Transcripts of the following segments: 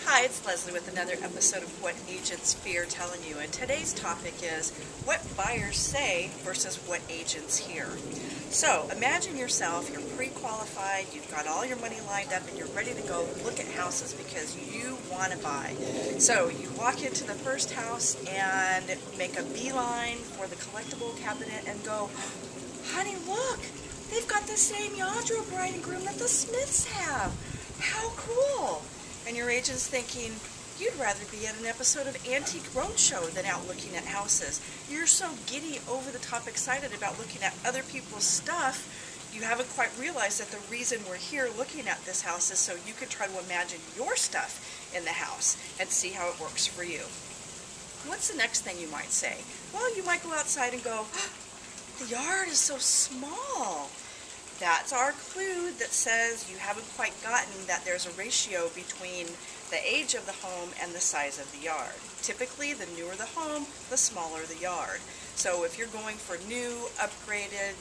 Hi, it's Leslie with another episode of What Agents Fear Telling You, and today's topic is what buyers say versus what agents hear. So imagine yourself, you're pre-qualified, you've got all your money lined up, and you're ready to go look at houses because you want to buy. So you walk into the first house and make a beeline for the collectible cabinet and go, "Honey, look, they've got the same Yadro bride and groom that the Smiths have. How cool!" And your agent's thinking, you'd rather be at an episode of Antique Roadshow than out looking at houses. You're so giddy, over-the-top excited about looking at other people's stuff, you haven't quite realized that the reason we're here looking at this house is so you can try to imagine your stuff in the house and see how it works for you. What's the next thing you might say? Well, you might go outside and go, "The yard is so small." That's our clue that says you haven't quite gotten that there's a ratio between the age of the home and the size of the yard. Typically, the newer the home, the smaller the yard. So if you're going for new, upgraded,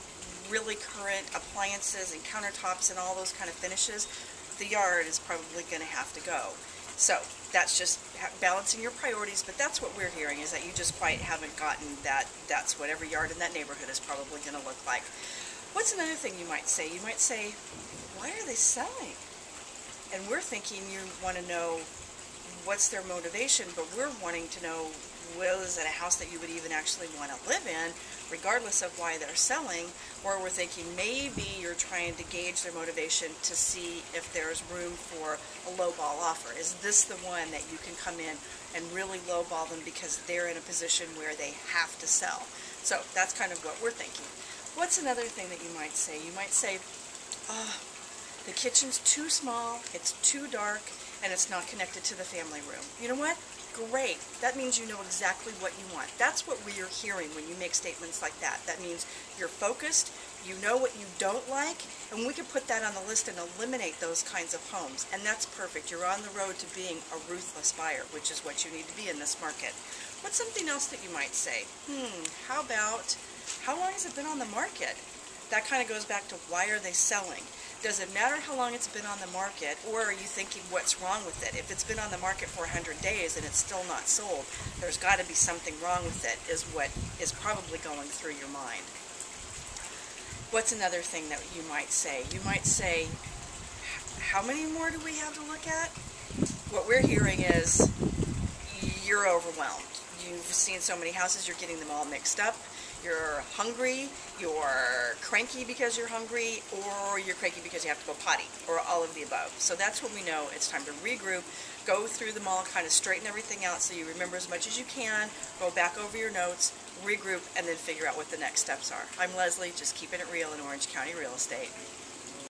really current appliances and countertops and all those kind of finishes, the yard is probably going to have to go. So that's just balancing your priorities, but that's what we're hearing, is that you just quite haven't gotten that that's what every yard in that neighborhood is probably going to look like. What's another thing you might say? You might say, "Why are they selling?" And we're thinking you want to know what's their motivation, but we're wanting to know, well, is it a house that you would even actually want to live in, regardless of why they're selling? Or we're thinking maybe you're trying to gauge their motivation to see if there's room for a lowball offer. Is this the one that you can come in and really lowball them because they're in a position where they have to sell? So that's kind of what we're thinking. What's another thing that you might say? You might say, "Oh, the kitchen's too small, it's too dark, and it's not connected to the family room." You know what? Great. That means you know exactly what you want. That's what we are hearing when you make statements like that. That means you're focused, you know what you don't like, and we can put that on the list and eliminate those kinds of homes. And that's perfect. You're on the road to being a ruthless buyer, which is what you need to be in this market. What's something else that you might say? How about, how long has it been on the market? That kind of goes back to, why are they selling? Does it matter how long it's been on the market, or are you thinking what's wrong with it? If it's been on the market for 100 days and it's still not sold, there's got to be something wrong with it, is what is probably going through your mind. What's another thing that you might say? You might say, "How many more do we have to look at?" What we're hearing is you're overwhelmed. You've seen so many houses, you're getting them all mixed up. You're hungry, you're cranky because you're hungry, or you're cranky because you have to go potty, or all of the above. So that's when we know it's time to regroup, go through them all, kind of straighten everything out so you remember as much as you can, go back over your notes, regroup, and then figure out what the next steps are. I'm Leslie, just keeping it real in Orange County real estate.